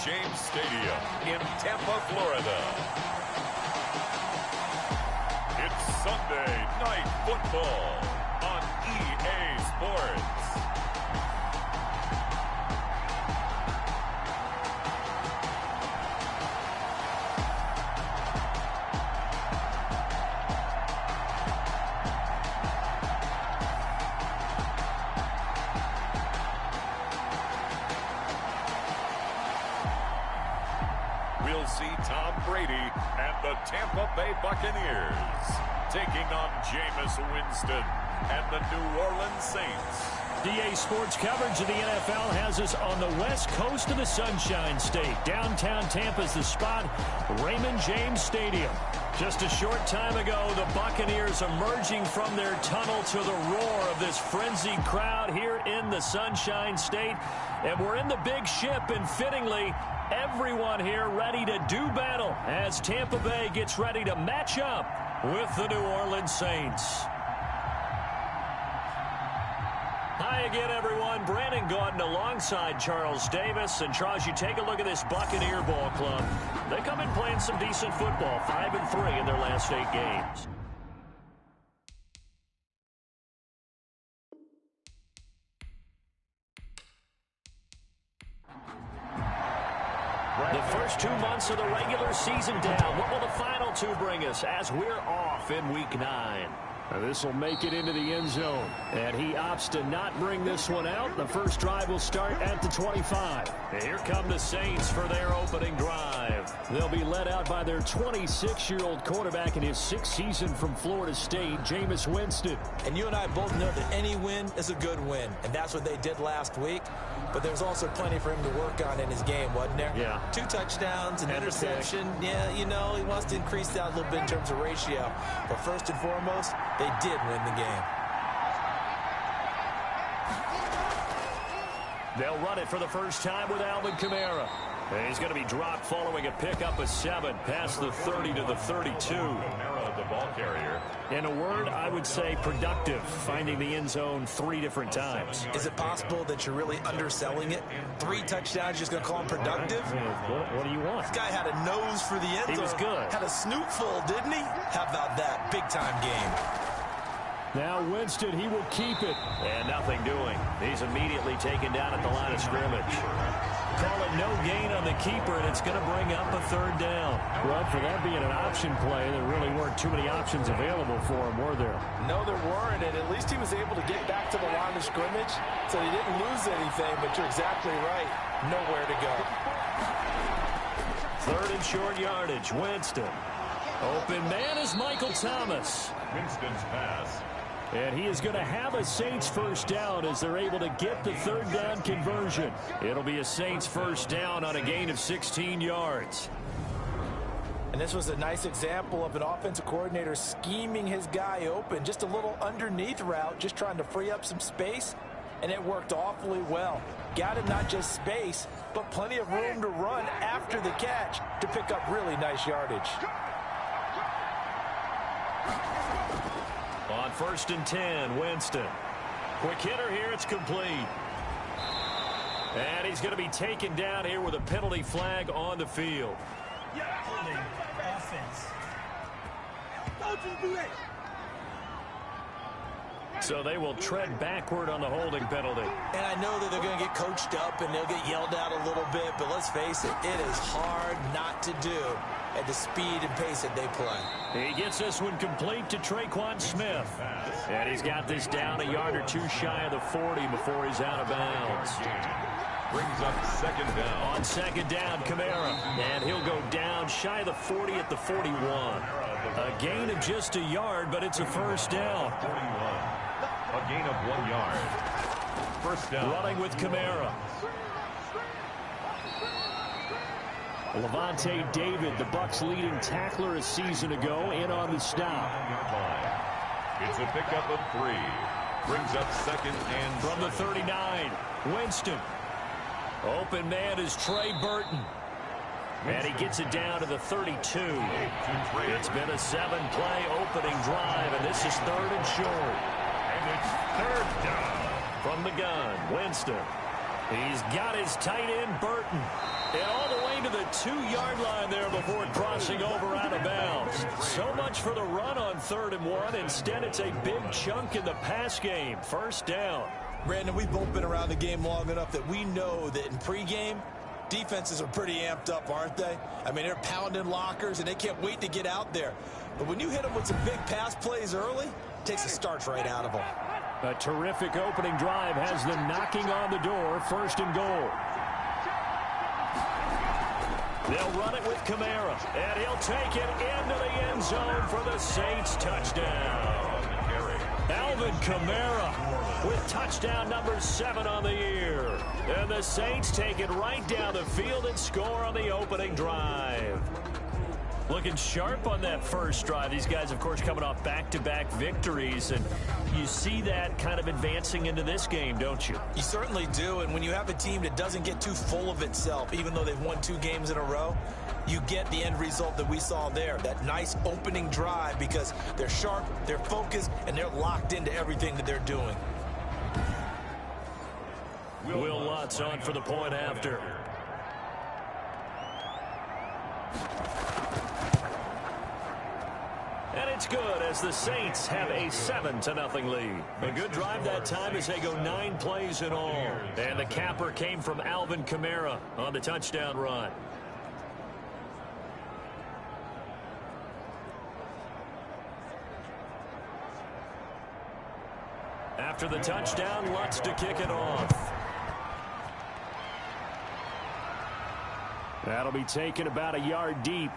James Stadium in Tampa, Florida. It's Sunday Night Football on EA Sports. We'll see Tom Brady and the Tampa Bay Buccaneers taking on Jameis Winston and the New Orleans Saints. EA Sports coverage of the NFL has us on the west coast of the Sunshine State. Downtown Tampa's the spot, Raymond James Stadium. Just a short time ago, the Buccaneers emerging from their tunnel to the roar of this frenzied crowd here in the Sunshine State. And we're in the big ship, and fittingly, everyone here ready to do battle as Tampa Bay gets ready to match up with the New Orleans Saints. Hi again, everyone. Brandon Gaudin alongside Charles Davis. And Charles, you take a look at this Buccaneer ball club. They come in playing some decent football, 5-3 in their last 8 games. The first 2 months of the regular season down. What will the final 2 bring us as we're off in Week 9? This will make it into the end zone. And he opts to not bring this one out. The first drive will start at the 25. And here come the Saints for their opening drive. They'll be led out by their 26-year-old quarterback in his 6th season from Florida State, Jameis Winston. And you and I both know that any win is a good win. And that's what they did last week. But there's also plenty for him to work on in his game, wasn't there? Yeah. 2 touchdowns, an interception. Yeah, you know, he wants to increase that a little bit in terms of ratio. But first and foremost, they did win the game. They'll run it for the first time with Alvin Kamara. And he's going to be dropped following a pickup of 7 past the 30 to the 32. Kamara, the ball carrier. In a word, I would say productive, finding the end zone 3 different times. Is it possible that you're really underselling it? 3 touchdowns, just going to call him productive? What do you want? This guy had a nose for the end zone. He was good. Had a snoot full, didn't he? How about that? Big-time game. Now Winston, he will keep it. And nothing doing. He's immediately taken down at the line of scrimmage. Call it no gain on the keeper, and it's going to bring up a 3rd down. Well, for that being an option play, there really weren't too many options available for him, were there? No, there weren't, and at least he was able to get back to the line of scrimmage, so he didn't lose anything, but you're exactly right. Nowhere to go. 3rd and short yardage, Winston. Open man is Michael Thomas. Winston's pass. And he is going to have a Saints first down as they're able to get the 3rd down conversion. It'll be a Saints first down on a gain of 16 yards. And this was a nice example of an offensive coordinator scheming his guy open. Just a little underneath route, just trying to free up some space. And it worked awfully well. Got him not just space, but plenty of room to run after the catch to pick up really nice yardage. On 1st and 10, Winston. Quick hitter here, it's complete. And he's going to be taken down here with a penalty flag on the field. Holding offense. So they will tread backward on the holding penalty. And I know that they're going to get coached up and they'll get yelled at a little bit, but let's face it, it is hard not to do at the speed and pace that they play. He gets this one complete to Traquan Smith. And he's got this down a yard or 2 shy of the 40 before he's out of bounds. Brings up 2nd down. On 2nd down, Kamara. And he'll go down shy of the 40 at the 41. A gain of just a yard, but it's a first down. 41. A gain of 1 yard. First down. Running with Kamara. Levante David, the Bucs' leading tackler a season ago, in on the stop. It's a pickup of 3. Brings up 2nd and from the 39. Winston. Open man is Trey Burton. And he gets it down to the 32. It's been a 7-play opening drive, and this is 3rd and short. And it's 3rd down. From the gun, Winston. He's got his tight end, Burton. And all the way to the 2-yard line there before crossing over out of bounds. So much for the run on 3rd and 1. Instead, it's a big chunk in the pass game. First down. Brandon, we've both been around the game long enough that we know that in pregame, defenses are pretty amped up, aren't they? I mean, they're pounding lockers, and they can't wait to get out there. But when you hit them with some big pass plays early, it takes the starch right out of them. A terrific opening drive has them knocking on the door. 1st and goal. They'll run it with Kamara, and he'll take it into the end zone for the Saints touchdown. Alvin Kamara with touchdown number 7 on the year. And the Saints take it right down the field and score on the opening drive. Looking sharp on that first drive. These guys, of course, coming off back-to-back victories, and you see that kind of advancing into this game, don't you? You certainly do, and when you have a team that doesn't get too full of itself, even though they've won 2 games in a row, you get the end result that we saw there, that nice opening drive, because they're sharp, they're focused, and they're locked into everything that they're doing. Will Lutz on for the point after. And it's good as the Saints have a 7-0 lead. A good drive that time as they go 9 plays in all. And the capper came from Alvin Kamara on the touchdown run. After the touchdown, Lutz to kick it off. That'll be taken about a yard deep.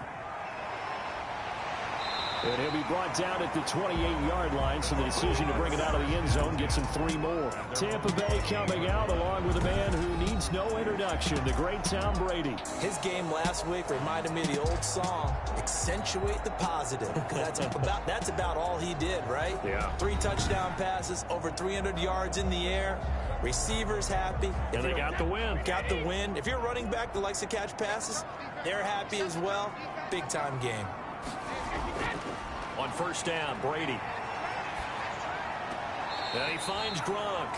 And he'll be brought down at the 28-yard line, so the decision to bring it out of the end zone gets him 3 more. Tampa Bay coming out along with a man who needs no introduction, the great Tom Brady. His game last week reminded me of the old song, Accentuate the Positive. That's about all he did, right? Yeah. 3 touchdown passes, over 300 yards in the air. Receivers happy. And they got the win. Got the win. If you're a running back that likes to catch passes, they're happy as well. Big-time game. On 1st down, Brady. And he finds Gronk.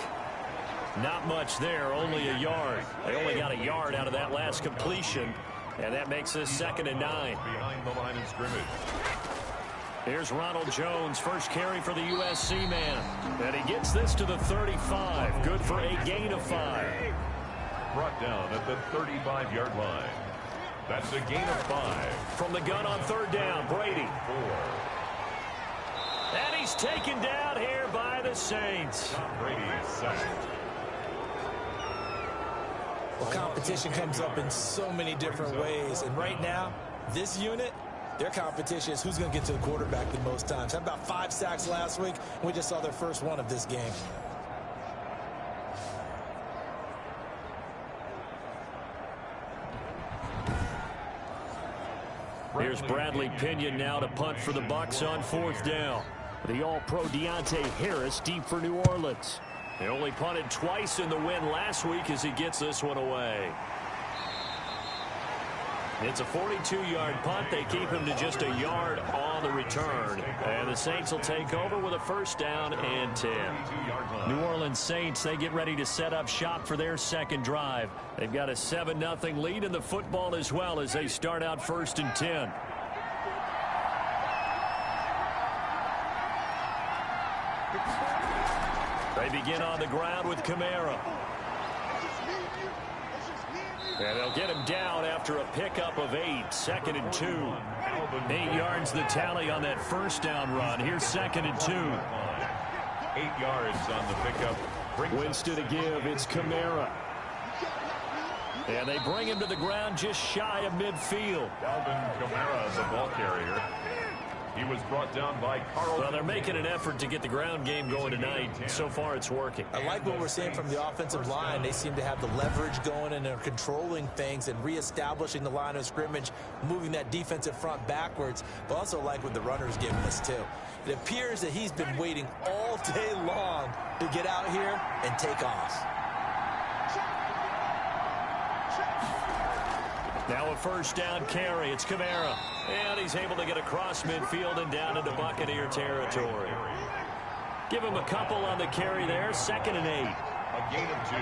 Not much there, only a yard. They only got a yard out of that last completion, and that makes this 2nd and 9. Behind the line of scrimmage. Here's Ronald Jones, first carry for the USC man. And he gets this to the 35. Good for a gain of 5. Brought down at the 35-yard line. That's a gain of 5. From the gun on 3rd down, Brady. 4. And he's taken down here by the Saints. Brady sacked. Well, competition comes up in so many different ways. And right now, this unit, their competition is who's going to get to the quarterback the most times. How about 5 sacks last week? We just saw their first one of this game. Here's Bradley Pinion now to punt for the Bucs on 4th down. The All-Pro Deontay Harris deep for New Orleans. They only punted twice in the win last week as he gets this one away. It's a 42-yard punt. They keep him to just a yard on the return. And the Saints will take over with a 1st down and 10. New Orleans Saints, they get ready to set up shop for their 2nd drive. They've got a 7-0 lead in the football as well as they start out 1st and 10. They begin on the ground with Kamara. And they'll get him down after a pickup of 8. 2nd and 2. 8 yards the tally on that 1st down run. Here's 2nd and 2. 8 yards on the pickup. Winston to give. It's Kamara. And they bring him to the ground just shy of midfield. Alvin Kamara, the ball carrier. He was brought down by Carl. Well, they're making an effort to get the ground game going tonight. So far, it's working. I like what we're seeing from the offensive line. They seem to have the leverage going, and they're controlling things and reestablishing the line of scrimmage, moving that defensive front backwards. But also like what the runner's giving us, too. It appears that he's been waiting all day long to get out here and take off. Now a 1st down carry. It's Kamara. And he's able to get across midfield and down into Buccaneer territory. Give him a couple on the carry there. 2nd and 8. A gain of 2.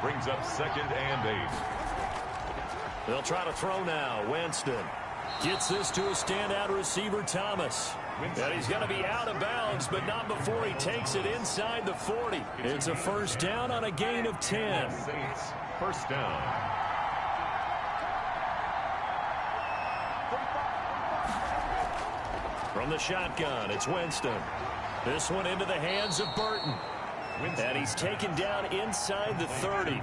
Brings up 2nd and 8. They'll try to throw now. Winston gets this to a standout receiver, Thomas. And he's going to be out of bounds, but not before he takes it inside the 40. It's a first down on a gain of 10. Saints, first down. From the shotgun, it's Winston. This one into the hands of Burton. And he's taken down inside the 30.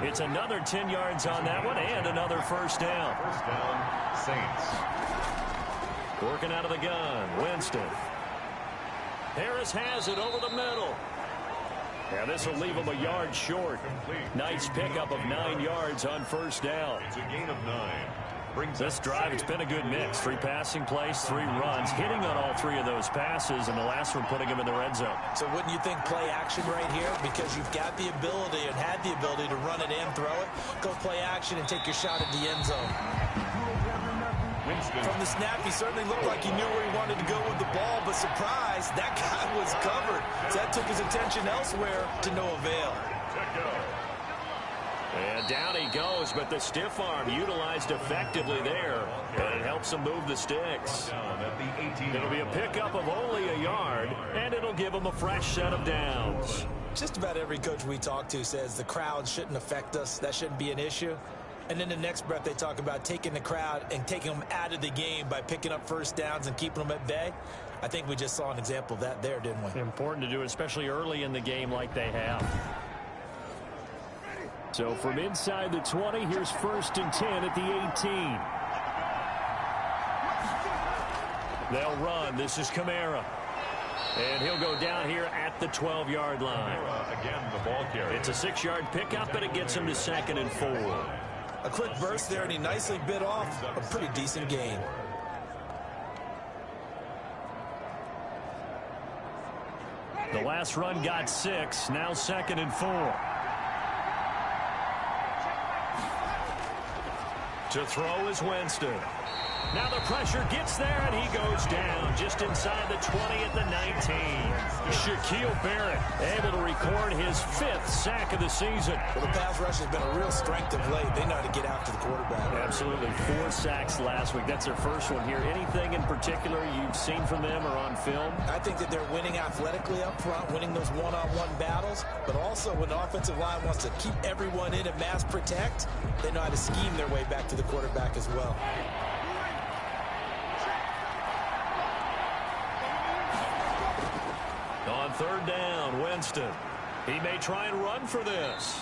It's another 10 yards on that one and another first down. First down, Saints. Working out of the gun, Winston. Harris has it over the middle. And this will leave him a yard short. Nice pickup of 9 yards on first down. It's a gain of 9. This drive, it's been a good mix. 3 passing plays, 3 runs, hitting on all 3 of those passes, and the last one putting him in the red zone. So wouldn't you think play action right here? Because you've got the ability and had the ability to run it and throw it. Go play action and take your shot at the end zone. Winston. From the snap, he certainly looked like he knew where he wanted to go with the ball, but surprise, that guy was covered. So that took his attention elsewhere to no avail. And down he goes, but the stiff arm utilized effectively there, and it helps him move the sticks. It'll be a pickup of only a yard, and it'll give him a fresh set of downs. Just about every coach we talk to says the crowd shouldn't affect us. That shouldn't be an issue. And then the next breath they talk about taking the crowd and taking them out of the game by picking up first downs and keeping them at bay. I think we just saw an example of that there, didn't we? Important to do, especially early in the game like they have. So from inside the 20, here's 1st and 10 at the 18. They'll run. This is Kamara. And he'll go down here at the 12-yard line. Again, the ball carrier. It's a 6-yard pickup, and it gets him to 2nd and 4. A quick burst there, and he nicely bit off a pretty decent gain. The last run got 6. Now 2nd and 4. To throw is Winston. Now the pressure gets there, and he goes down just inside the 20 at the 19. Shaquille Barrett able to record his 5th sack of the season. Well, the pass rush has been a real strength of late. They know how to get after the quarterback. Absolutely. 4 sacks last week. That's their first one here. Anything in particular you've seen from them or on film? I think that they're winning athletically up front, winning those one-on-one battles, but also when the offensive line wants to keep everyone in and mass protect, they know how to scheme their way back to the quarterback as well. On 3rd down, Winston. He may try and run for this.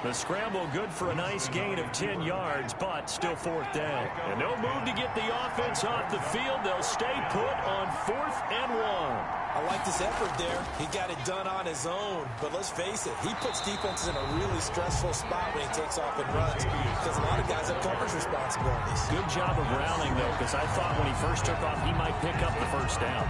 The scramble good for a nice gain of 10 yards, but still 4th down. And no move to get the offense off the field. They'll stay put on 4th and 1. I like this effort there. He got it done on his own. But let's face it, he puts defenses in a really stressful spot when he takes off and runs because a lot of guys have coverage responsibilities. Good job of rounding, though, because I thought when he first took off, he might pick up the first down.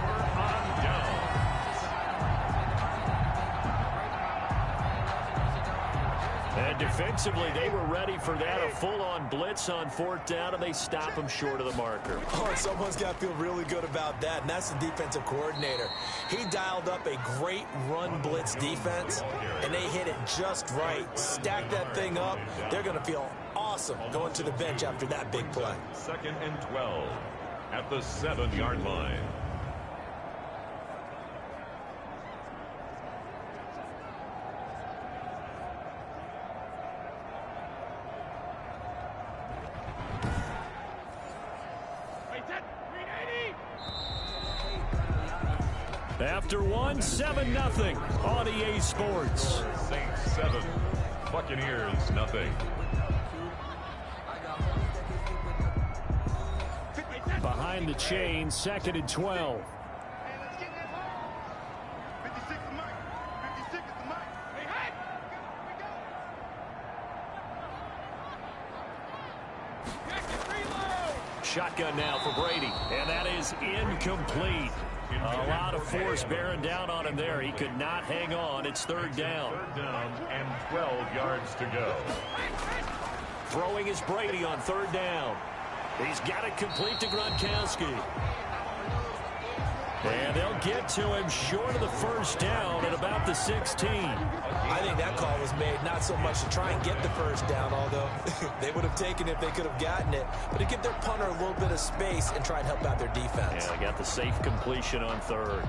And defensively, they were ready for that, a full-on blitz on 4th down, and they stop him short of the marker. Oh, someone's got to feel really good about that, and that's the defensive coordinator. He dialed up a great run blitz defense, and they hit it just right. Stack that thing up. They're going to feel awesome going to the bench after that big play. 2nd and 12 at the 7-yard line. After 1, 7-0 on EA Sports. Saints 7, Buccaneers nothing. Behind the chain, 2nd and 12. Shotgun now for Brady, and that is incomplete. A lot of force bearing down on him there. He could not hang on. It's 3rd down. 3rd down and 12 yards to go. Throwing is Brady on 3rd down. He's got it complete to Gronkowski. And they'll get to him short of the first down at about the 16. I think that call was made, not so much to try and get the first down, although they would have taken it if they could have gotten it, but to give their punter a little bit of space and try and help out their defense. Yeah, they got the safe completion on third.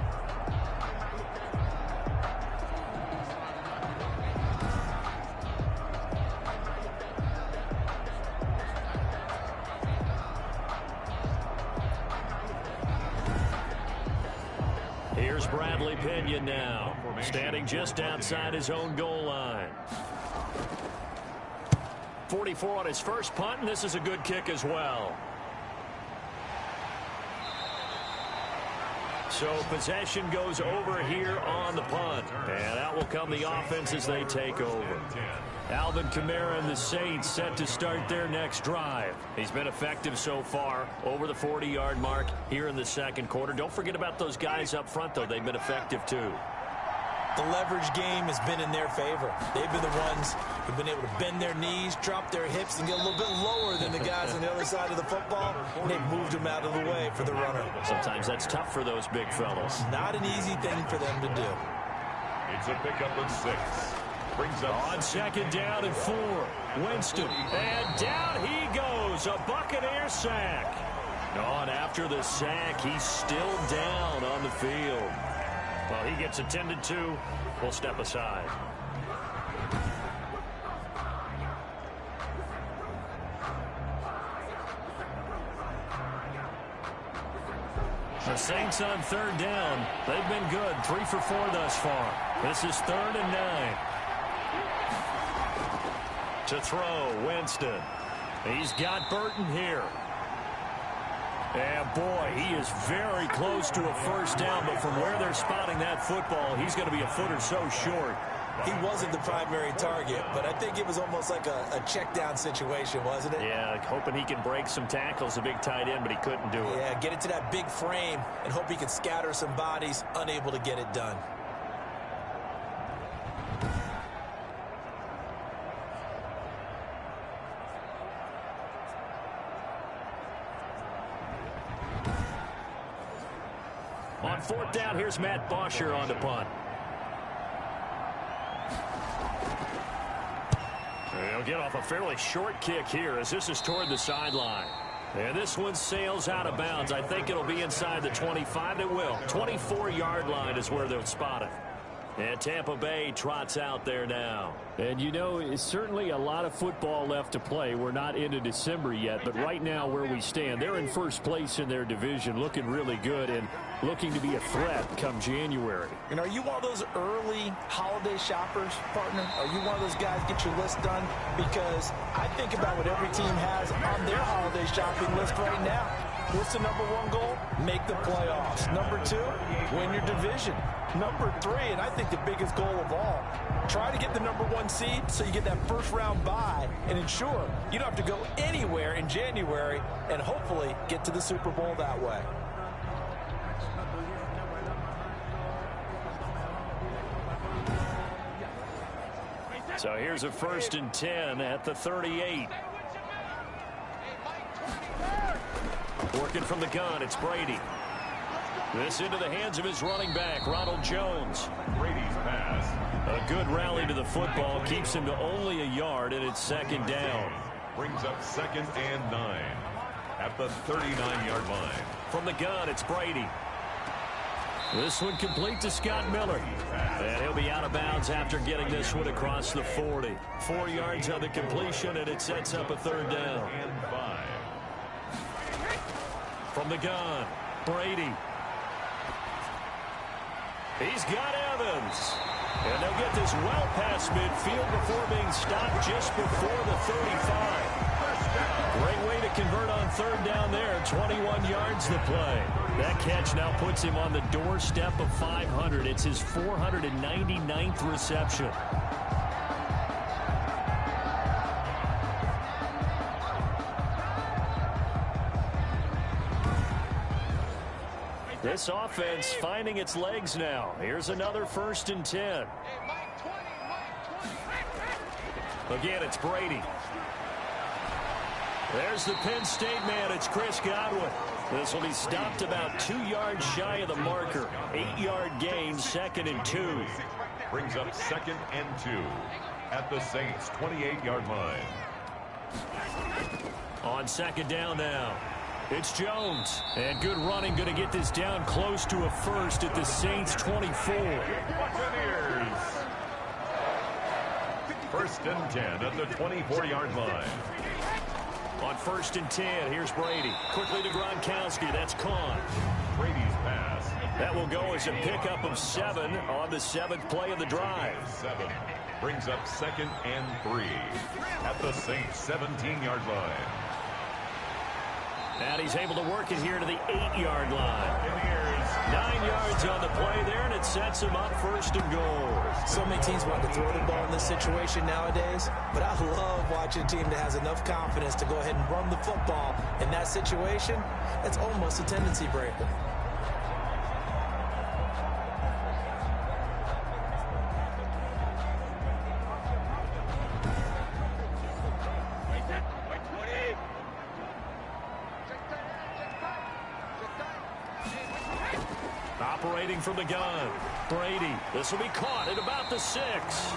Here's Bradley Pinion now, standing just outside his own goal line. 44 on his first punt, and this is a good kick as well. So possession goes over here on the punt, and out will come the offense as they take over. Alvin Kamara and the Saints set to start their next drive. He's been effective so far, over the 40-yard mark here in the second quarter. Don't forget about those guys up front, though. They've been effective, too. The leverage game has been in their favor. They've been the ones who've been able to bend their knees, drop their hips, and get a little bit lower than the guys on the other side of the football, and they've moved them out of the way for the runner. Sometimes that's tough for those big fellas. Not an easy thing for them to do. It's a pickup of 6. Brings up on second down and 4. Winston, and down he goes. A Buccaneer sack. On after the sack, he's still down on the field. Well, he gets attended to. We'll step aside. The Saints on third down. They've been good. 3 for 4 thus far. This is 3rd and 9. To throw, Winston. He's got Burton here. And boy, he is very close to a first down, but from where they're spotting that football, he's going to be a foot or so short. He wasn't the primary target, but I think it was almost like a check down situation, wasn't it? Yeah, hoping he can break some tackles, a big tight end, but he couldn't do it. Yeah, get it to that big frame and hope he can scatter some bodies, unable to get it done. On fourth down, here's Matt Bosher on the punt. He'll get off a fairly short kick here as this is toward the sideline. And this one sails out of bounds. I think it'll be inside the 25. It will. 24-yard line is where they'll spot it. And Tampa Bay trots out there now. And you know, it's certainly a lot of football left to play. We're not into December yet, but right now where we stand, they're in first place in their division, looking really good and looking to be a threat come January. And are you one of those early holiday shoppers, partner? Are you one of those guys get your list done? Because I think about what every team has on their holiday shopping list right now. What's the #1 goal? Make the playoffs. #2, win your division. #3, and I think the biggest goal of all, try to get the #1 seed so you get that first round bye and ensure you don't have to go anywhere in January and hopefully get to the Super Bowl that way. So here's a 1st and 10 at the 38. Working from the gun, it's Brady. This into the hands of his running back, Ronald Jones. Brady's pass. A good rally to the football keeps him to only a yard, and it's 2nd down. Brings up 2nd and 9 at the 39-yard line. From the gun, it's Brady. This one complete to Scott Miller. And he'll be out of bounds after getting this one across the 40. 4 yards on the completion, and it sets up a 3rd down. And 5. From the gun, Brady. He's got Evans. And they'll get this well past midfield before being stopped just before the 35. Great way to convert on 3rd down there. 21 yards the play. That catch now puts him on the doorstep of 500. It's his 499th reception. This offense finding its legs now. Here's another 1st and 10. Again, it's Brady. There's the Penn State man. It's Chris Godwin. This will be stopped about 2 yards shy of the marker. 8-yard gain, 2nd and 2. Brings up 2nd and 2 at the Saints' 28-yard line. On 2nd down now, it's Jones. And good running, going to get this down close to a first at the Saints' 24. Buccaneers. 1st and 10 at the 24-yard line. On 1st and 10, here's Brady. Quickly to Gronkowski. That's caught. Brady's pass. That will go as a pickup of 7 on the 7th play of the drive. 7 brings up 2nd and 3 at the Saints' 17-yard line. And he's able to work it here to the 8-yard line. 9 yards on the play there, and it sets him up 1st and goal. So many teams want to throw the ball in this situation nowadays, but I love watching a team that has enough confidence to go ahead and run the football. In that situation, it's almost a tendency breaker. Operating from the gun, Brady. This will be caught at about the 6.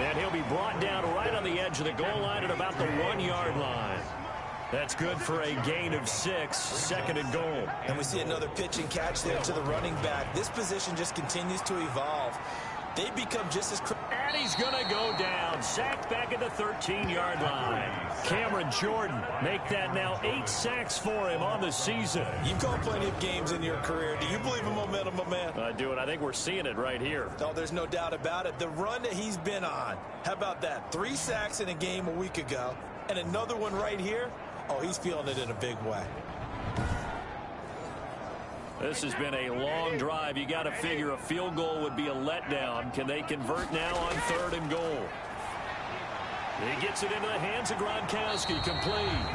And he'll be brought down right on the edge of the goal line at about the 1-yard line. That's good for a gain of 6, 2nd and goal. And we see another pitch and catch there to the running back. This position just continues to evolve. They become just as... And he's going to go down. Sacked back at the 13-yard line. Cameron Jordan make that now 8 sacks for him on the season. You've called plenty of games in your career. Do you believe in momentum, my man? I do, and I think we're seeing it right here. Oh, there's no doubt about it. The run that he's been on. How about that? 3 sacks in a game a week ago. And another one right here. Oh, he's feeling it in a big way. This has been a long drive. You got to figure a field goal would be a letdown. Can they convert now on 3rd and goal? He gets it into the hands of Gronkowski, complete.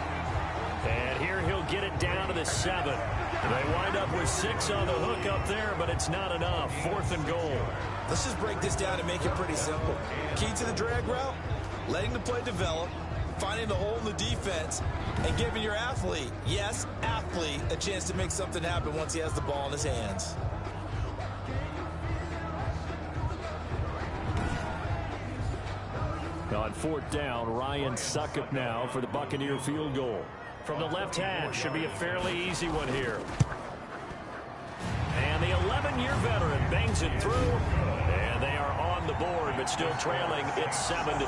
And here he'll get it down to the 7. They wind up with 6 on the hook up there, but it's not enough. 4th and goal. Let's just break this down and make it pretty simple. Key to the drag route, letting the play develop, finding the hole in the defense, and giving your athlete, yes, athlete, a chance to make something happen once he has the ball in his hands. On 4th down, Ryan Succop now for the Buccaneer field goal. From the left hash, should be a fairly easy one here. And the 11-year veteran bangs it through. And they are on the board, but still trailing. It's 7-3.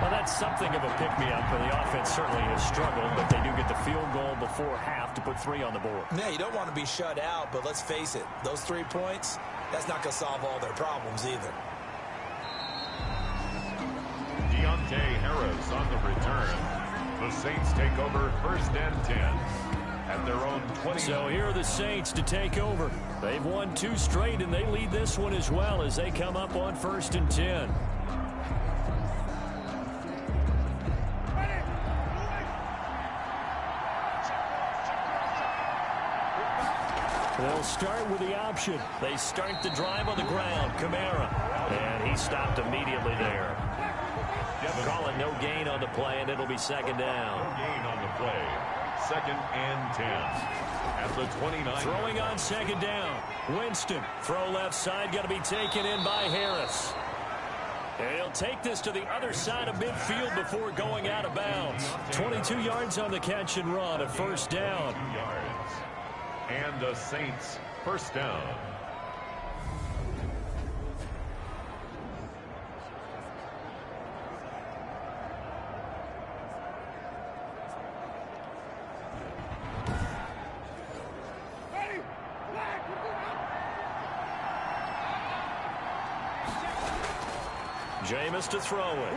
Well, that's something of a pick-me-up, and the offense certainly has struggled, but they do get the field goal before half to put 3 on the board. Yeah, you don't want to be shut out, but let's face it, those 3 points, that's not going to solve all their problems either. Deontay Harris on the return. The Saints take over 1st and 10 at their own 20. So here are the Saints to take over. They've won 2 straight, and they lead this one as well as they come up on 1st and 10. They'll start with the option. They start the drive on the ground. Kamara. And he stopped immediately there. Calling no gain on the play, and it'll be 2nd down. No gain on the play. 2nd and 10 at the 29. Throwing on 2nd down. Winston. Throw left side. Got to be taken in by Harris. And he'll take this to the other side of midfield before going out of bounds. 22 yards on the catch and run. A 1st down. 2 yards. And the Saints 1st down. Jameis to throw it.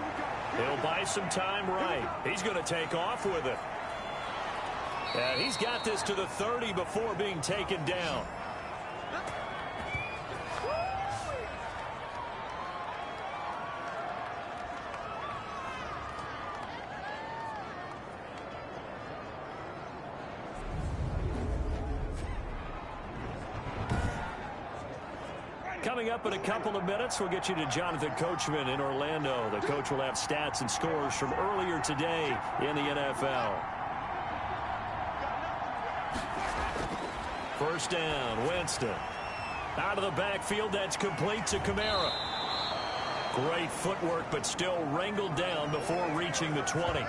He'll buy some time right. He's going to take off with it. And he's got this to the 30 before being taken down. Coming up in a couple of minutes, we'll get you to Jonathan Coachman in Orlando. The coach will have stats and scores from earlier today in the NFL. First down, Winston. Out of the backfield, that's complete to Kamara. Great footwork, but still wrangled down before reaching the 20.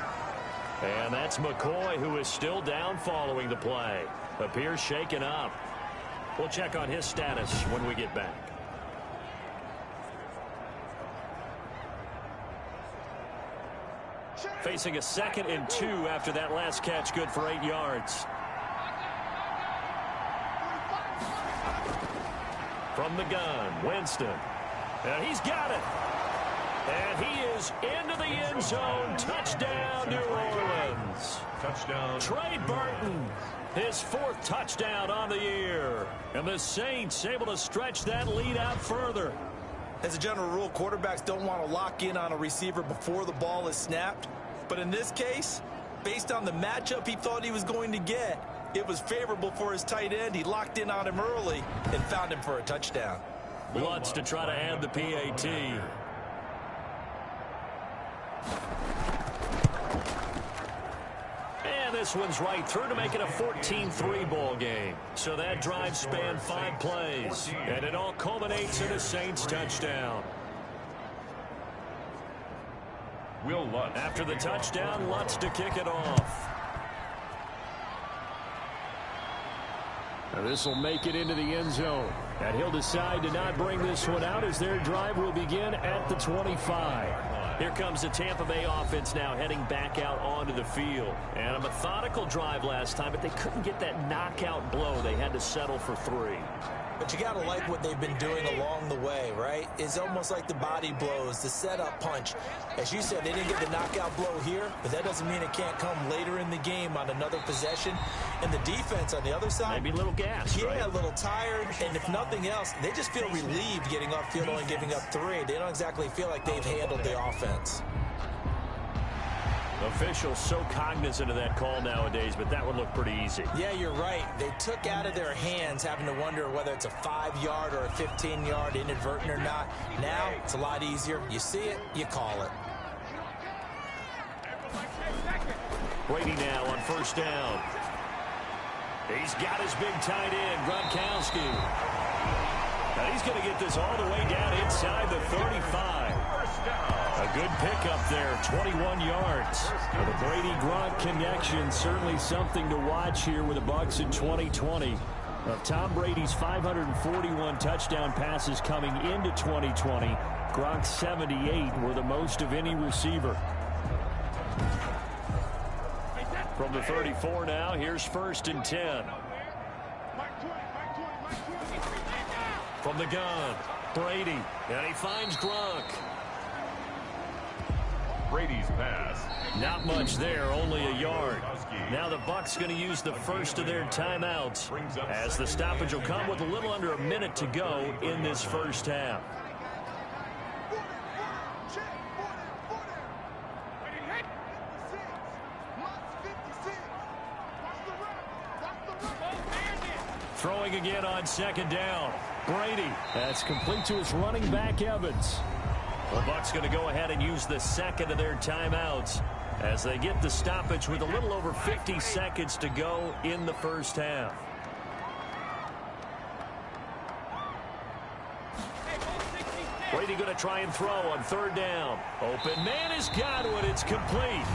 And that's McCoy, who is still down following the play. Appears shaken up. We'll check on his status when we get back. Facing a 2nd and 2 after that last catch, good for 8 yards. From the gun, Winston. And he's got it. And he is into the end zone. Touchdown, New Orleans. Touchdown. Trey Burton, his 4th touchdown on the year. And the Saints able to stretch that lead out further. As a general rule, quarterbacks don't want to lock in on a receiver before the ball is snapped. But in this case, based on the matchup he thought he was going to get, it was favorable for his tight end. He locked in on him early and found him for a touchdown. Lutz to try to add the PAT. And this one's right through to make it a 14-3 ball game. So that drive spanned 5 plays. And it all culminates in a Saints touchdown. After the touchdown, Lutz to kick it off. This will make it into the end zone. And he'll decide to not bring this one out as their drive will begin at the 25. Here comes the Tampa Bay offense now heading back out onto the field. And a methodical drive last time, but they couldn't get that knockout blow. They had to settle for 3. But you got to like what they've been doing along the way, right? It's almost like the body blows, the setup punch. As you said, they didn't get the knockout blow here, but that doesn't mean it can't come later in the game on another possession. And the defense on the other side, maybe a little gas, yeah, right? A little tired. And if nothing else, they just feel relieved getting off field only giving up 3. They don't exactly feel like they've handled the offense. Officials so cognizant of that call nowadays, but that would look pretty easy. Yeah, you're right. They took out of their hands having to wonder whether it's a 5-yard or a 15-yard inadvertent or not. Now, it's a lot easier. You see it, you call it. Brady now on first down. He's got his big tight end, Gronkowski. Now he's going to get this all the way down inside the 35. A good pickup there, 21 yards. The Brady-Gronk connection, certainly something to watch here with the Bucs in 2020. Of Tom Brady's 541 touchdown passes coming into 2020, Gronk's 78 were the most of any receiver. From the 34 now, here's 1st and 10. From the gun, Brady, and he finds Gronk. Brady's pass. Not much there, only a yard. Now the Bucs going to use the first of their timeouts as the stoppage will come with a little under a minute to go in this first half. Throwing again on 2nd down. Brady. That's complete to his running back, Evans. The Bucs going to go ahead and use the 2nd of their timeouts as they get the stoppage with a little over 50 seconds to go in the first half. Brady going to try and throw on 3rd down. Open man is Godwin. It's complete.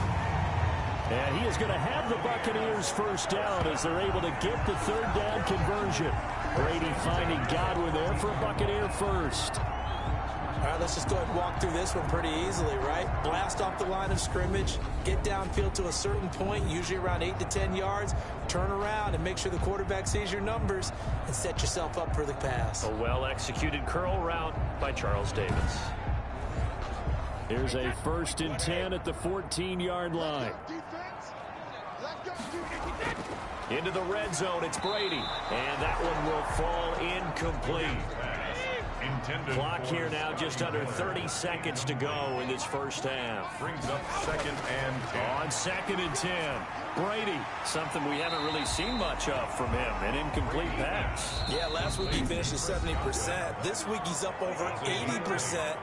And he is going to have the Buccaneers first down as they're able to get the 3rd down conversion. Brady finding Godwin there for a Buccaneer first. All right, let's just go ahead and walk through this one pretty easily, right? Blast off the line of scrimmage, get downfield to a certain point, usually around 8 to 10 yards, turn around and make sure the quarterback sees your numbers and set yourself up for the pass. A well-executed curl route by Charles Davis. Here's a 1st and 10 at the 14-yard line. Into the red zone, it's Brady. And that one will fall incomplete. Clock here now just under 30 seconds to go in this first half. Brings up 2nd and 10. On 2nd and 10, Brady, something we haven't really seen much of from him, an incomplete pass. Yeah, last week he finished at 70%. This week he's up over 80%.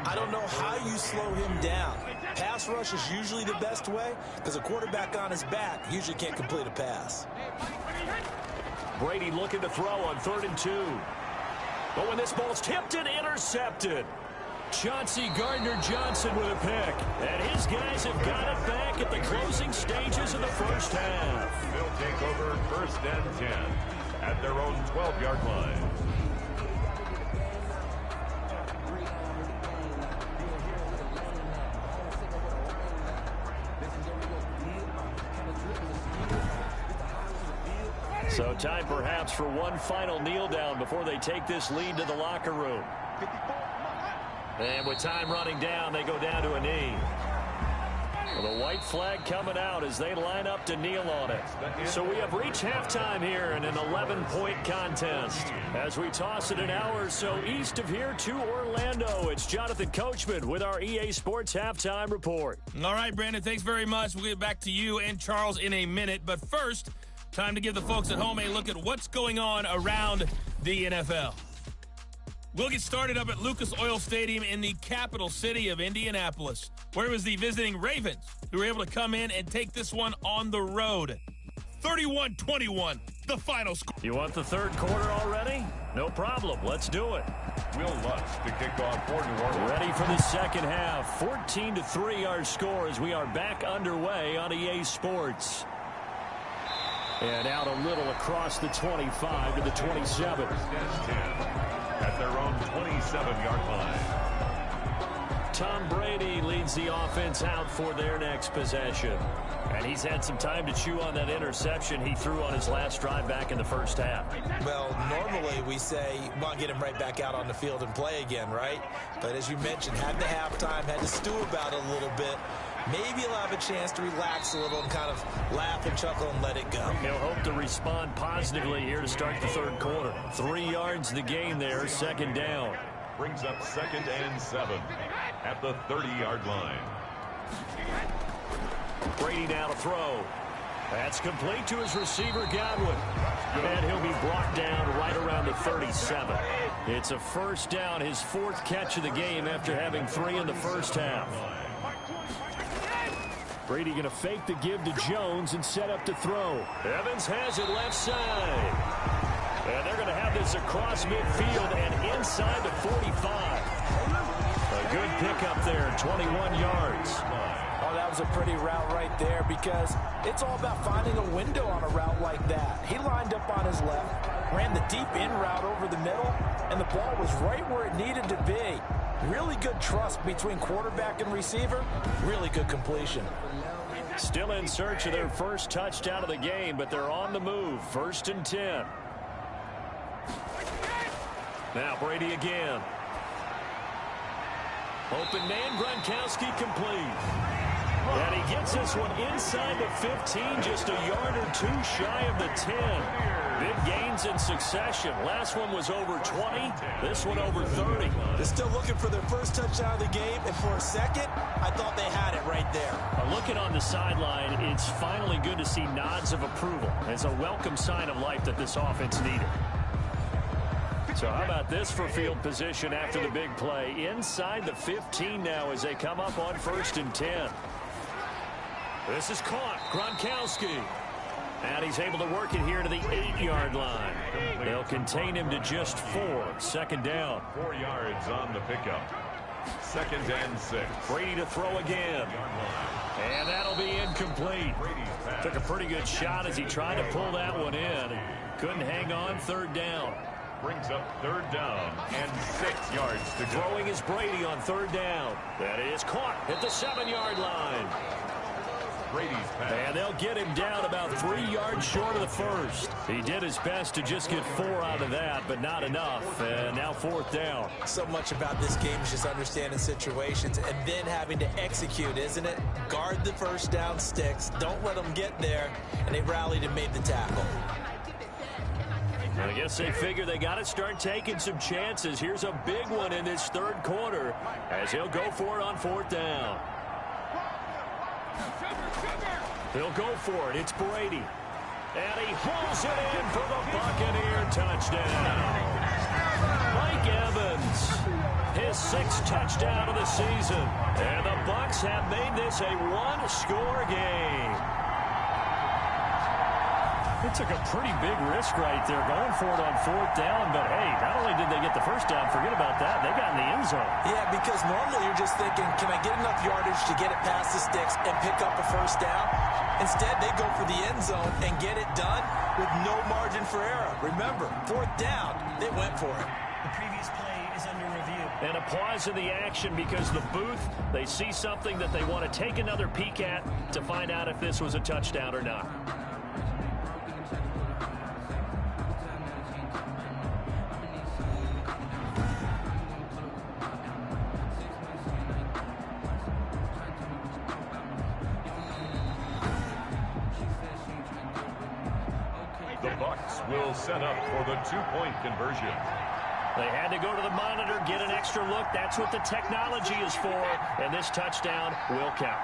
I don't know how you slow him down. Pass rush is usually the best way because a quarterback on his back usually can't complete a pass. Brady looking to throw on 3rd and 2. But when this ball's tipped and intercepted, Chauncey Gardner-Johnson with a pick. And his guys have got it back at the closing stages of the first half. They'll take over 1st and 10 at their own 12-yard line. So time perhaps for one final kneel down before they take this lead to the locker room. And with time running down, they go down to a knee. Well, the white flag coming out as they line up to kneel on it. So we have reached halftime here in an 11-point contest. As we toss it an hour or so east of here to Orlando, it's Jonathan Coachman with our EA Sports Halftime Report. All right, Brandon, thanks very much. We'll get back to you and Charles in a minute. But first, time to give the folks at home a look at what's going on around the NFL. We'll get started up at Lucas Oil Stadium in the capital city of Indianapolis, where it was the visiting Ravens who were able to come in and take this one on the road. 31-21, the final score. You want the third quarter already? No problem. Let's do it. Will Lutz to kick off for New Orleans. Ready for the second half. 14-3 our score as we are back underway on EA Sports. And out a little across the 25 to the 27. At their own 27-yard line. Tom Brady leads the offense out for their next possession. And he's had some time to chew on that interception he threw on his last drive back in the first half. Well, normally we say, well, get him right back out on the field and play again, right? But as you mentioned, had the halftime, had to stew about it a little bit. Maybe he'll have a chance to relax a little and kind of laugh and chuckle and let it go. He'll hope to respond positively here to start the third quarter. 3 yards the gain there, second down. Brings up 2nd and 7 at the 30-yard line. Brady now to throw. That's complete to his receiver, Godwin. And he'll be brought down right around the 37. It's a first down, his 4th catch of the game after having 3 in the first half. Brady going to fake the give to Jones and set up to throw. Evans has it left side. And they're going to have this across midfield and inside the 45. A good pickup there, 21 yards. Oh, that was a pretty route right there because it's all about finding a window on a route like that. He lined up on his left, ran the deep in route over the middle, and the ball was right where it needed to be. Really good trust between quarterback and receiver. Really good completion. Still in search of their first touchdown of the game, but they're on the move. 1st and 10. Now Brady again. Open man, Gronkowski complete. And he gets this one inside the 15, just a yard or 2 shy of the 10. Big gains in succession. Last one was over 20. This one over 30. They're still looking for their first touchdown of the game, and for a second, I thought they had it right there. Looking on the sideline, it's finally good to see nods of approval. It's a welcome sign of life that this offense needed. So how about this for field position after the big play? Inside the 15 now as they come up on 1st and 10. This is caught. Gronkowski. And he's able to work it here to the 8-yard line. They'll contain him to just 4. Second down. 4 yards on the pickup. 2nd and 6. Brady to throw again. And that'll be incomplete. Took a pretty good shot as he tried to pull that one in. Couldn't hang on. 3rd down. Brings up 3rd down and 6 yards to go. Throwing is Brady on 3rd down. That is caught at the 7-yard line. Brady's pass. And they'll get him down about 3 yards short of the first. He did his best to just get 4 out of that, but not enough. And now 4th down. So much about this game is just understanding situations and then having to execute, isn't it? Guard the first down sticks. Don't let them get there. And they rallied and made the tackle. I guess they figure they got to start taking some chances. Here's a big one in this 3rd quarter as he'll go for it on 4th down. He'll go for it. It's Brady. And he hauls it in for the Buccaneer touchdown. Mike Evans, his 6th touchdown of the season. And the Bucs have made this a 1-score game. They took a pretty big risk right there, going for it on 4th down. But, hey, not only did they get the first down, forget about that, they got in the end zone. Yeah, because normally you're just thinking, can I get enough yardage to get it past the sticks and pick up a first down? Instead, they go for the end zone and get it done with no margin for error. Remember, 4th down, they went for it. The previous play is under review. And a pause in the action because the booth, they see something that they want to take another peek at to find out if this was a touchdown or not. The Bucs will set up for the two-point conversion. They had to go to the monitor, get an extra look. That's what the technology is for, and this touchdown will count.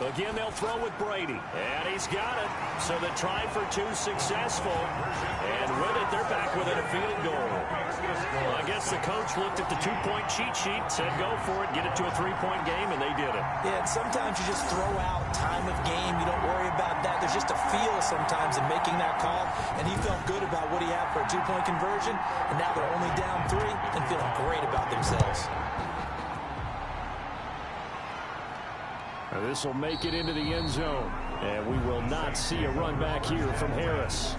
Again, they'll throw with Brady, and he's got it. So the try for 2 successful, and with it, they're back within a field goal. Well, I guess the coach looked at the 2-point cheat sheet, said go for it, get it to a 3-point game, and they did it. Yeah, and sometimes you just throw out time of game. You don't worry about that. There's just a feel sometimes in making that call, and he felt good about what he had for a 2-point conversion, and now they're only down 3 and feeling great about themselves. This will make it into the end zone, and we will not see a run back here from Harris.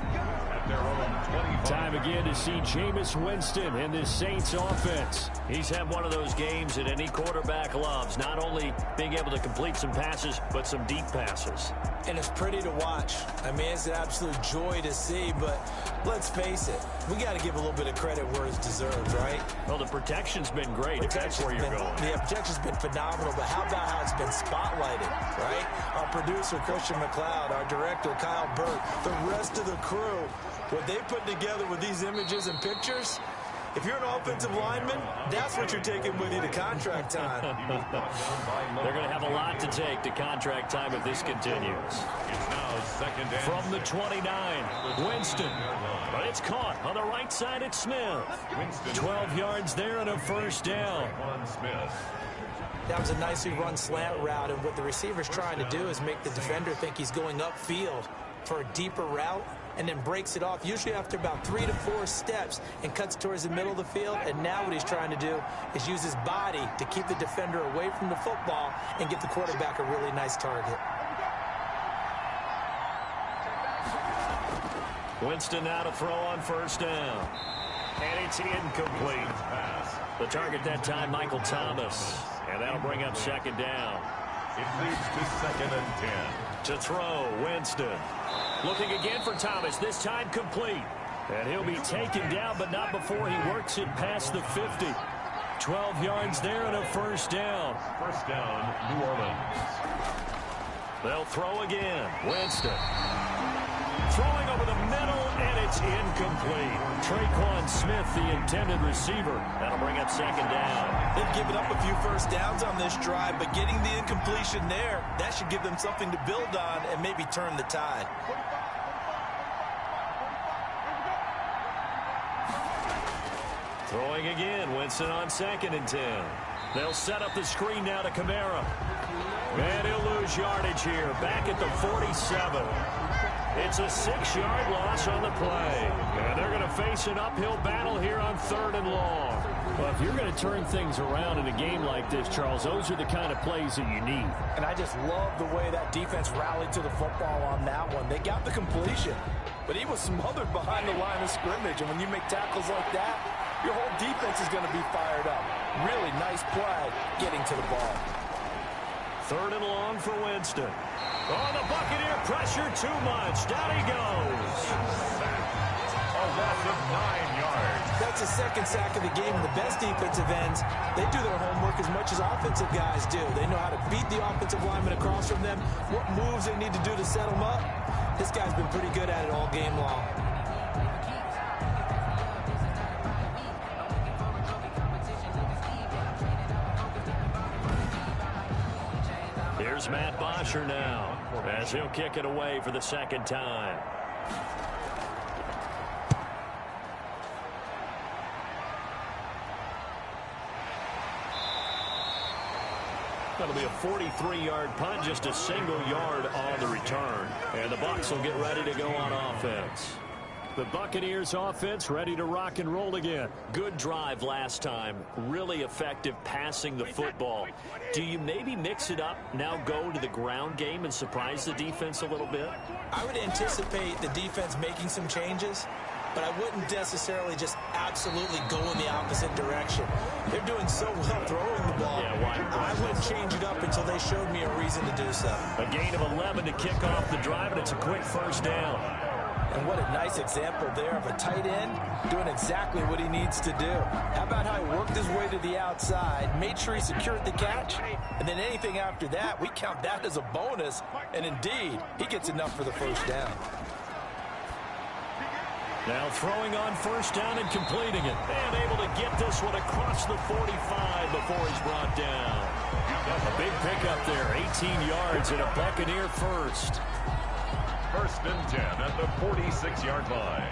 Time again to see Jameis Winston and this Saints offense. He's had one of those games that any quarterback loves, not only being able to complete some passes, but some deep passes. And it's pretty to watch. I mean, it's an absolute joy to see, but let's face it, we got to give a little bit of credit where it's deserved, right? Well, the protection's been great, if that's where you're going. The protection's been phenomenal, but how about how it's been spotlighted, right? Our producer, Christian McLeod, our director, Kyle Burke, the rest of the crew, what they put together with these images and pictures, if you're an offensive lineman, that's what you're taking with you to contract time. They're going to have a lot to take to contract time if this continues. It's now second and From the 29, Winston. But it's caught on the right side at Smith. 12 yards there and a first down. That was a nicely run slant route, and what the receiver's trying to do is make the defender think he's going upfield for a deeper route, and then breaks it off, usually after about 3 to 4 steps, and cuts towards the middle of the field. And now what he's trying to do is use his body to keep the defender away from the football and get the quarterback a really nice target. Winston now to throw on first down. And it's incomplete. The target that time, Michael Thomas. And that'll bring up second down. It leads to second and 10. To throw, Winston. Looking again for Thomas, this time complete. And he'll be taken down, but not before he works it past the 50. 12 yards there and a first down. First down, New Orleans. They'll throw again. Winston. Throwing over the middle, and it's incomplete. Traquan Smith, the intended receiver. That'll bring up second down. They've given up a few first downs on this drive, but getting the incompletion there, that should give them something to build on and maybe turn the tide. Throwing again, Winston on second and 10. They'll set up the screen now to Kamara. And he'll lose yardage here, back at the 47. It's a 6-yard loss on the play. And they're going to face an uphill battle here on 3rd and long. Well, if you're going to turn things around in a game like this, Charles, those are the kind of plays that you need. And I just love the way that defense rallied to the football on that one. They got the completion, but he was smothered behind the line of scrimmage. And when you make tackles like that, your whole defense is going to be fired up. Really nice play getting to the ball. 3rd and long for Winston. Oh, the Buccaneer pressure too much. Down he goes. A loss of 9 yards. That's the second sack of the game. And the best defensive ends, they do their homework as much as offensive guys do. They know how to beat the offensive lineman across from them, what moves they need to do to set them up. This guy's been pretty good at it all game long. Here's Matt Bosher now, as he'll kick it away for the second time. That'll be a 43-yard punt, just a single yard on the return. And the Bucs will get ready to go on offense. The Buccaneers offense ready to rock and roll again. Good drive last time. Really effective passing the football. Do you maybe mix it up, now go to the ground game and surprise the defense a little bit? I would anticipate the defense making some changes, but I wouldn't necessarily just absolutely go in the opposite direction. They're doing so well throwing the ball. Yeah, why? I wouldn't change it up until they showed me a reason to do so. A gain of 11 to kick off the drive, and it's a quick first down. And what a nice example there of a tight end doing exactly what he needs to do. How about how he worked his way to the outside, made sure he secured the catch, and then anything after that, we count that as a bonus. And indeed, he gets enough for the first down. Now throwing on first down and completing it. And able to get this one across the 45 before he's brought down. A big pickup there, 18 yards and a Buccaneer first. First and 10 at the 46-yard line.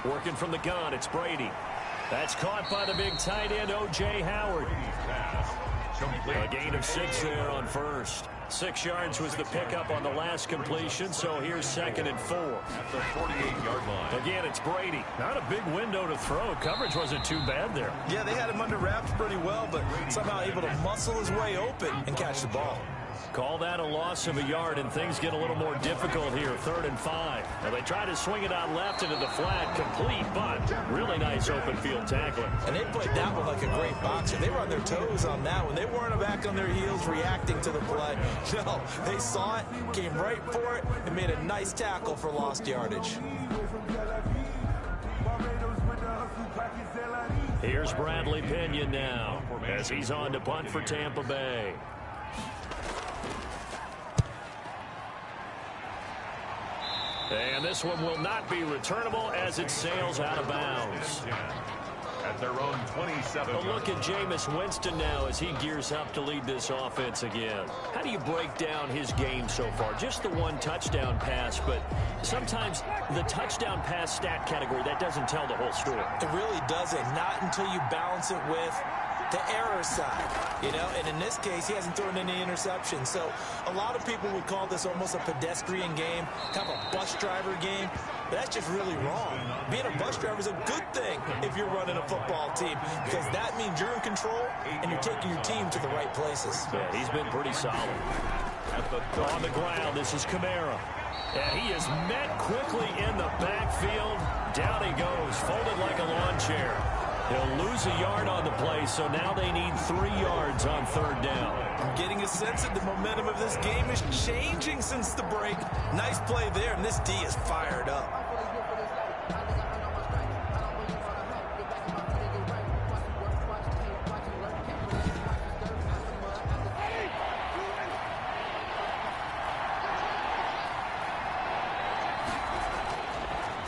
Working from the gun, it's Brady. That's caught by the big tight end, O.J. Howard. A gain of 6 there on first. 6 yards was the pickup on the last completion, so here's 2nd and 4. At the 48-yard line. Again, it's Brady. Not a big window to throw. Coverage wasn't too bad there. Yeah, they had him under wraps pretty well, but somehow able to muscle his way open and catch the ball. Call that a loss of a yard, and things get a little more difficult here. 3rd and 5. Now they try to swing it out left into the flat, complete, but really nice open field tackling. And they played that one like a great boxer. They were on their toes on that one. They weren't back on their heels reacting to the play. No, they saw it, came right for it, and made a nice tackle for lost yardage. Here's Bradley Pinion now as he's on to punt for Tampa Bay. And this one will not be returnable as it sails out of bounds. At their own 27. A look at Jameis Winston now as he gears up to lead this offense again. How do you break down his game so far? Just the one touchdown pass, but sometimes the touchdown pass stat category, that doesn't tell the whole story. It really doesn't. Not until you balance it with the error side, and in this case, he hasn't thrown any interceptions. So a lot of people would call this almost a pedestrian game, kind of a bus driver game. But that's just really wrong. Being a bus driver is a good thing if you're running a football team, because that means you're in control and you're taking your team to the right places. Yeah, he's been pretty solid. On the ground, this is Kamara. And he is met quickly in the backfield. Down he goes, folded like a lawn chair. He'll lose a yard on the play, so now they need 3 yards on 3rd down. I'm getting a sense that the momentum of this game is changing since the break. Nice play there, and this D is fired up.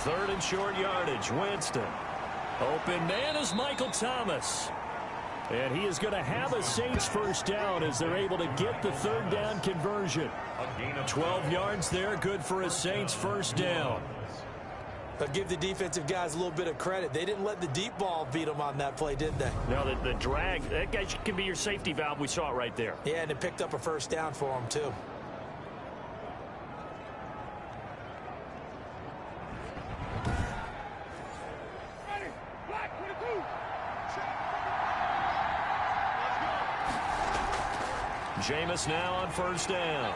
Third and short yardage, Winston. Open man is Michael Thomas. And he is going to have a Saints first down as they're able to get the 3rd down conversion. 12 yards there, good for a Saints first down. But give the defensive guys a little bit of credit. They didn't let the deep ball beat them on that play, did they? No, the drag, that guy can be your safety valve. We saw it right there. Yeah, and it picked up a first down for them, too. Jameis now on first down.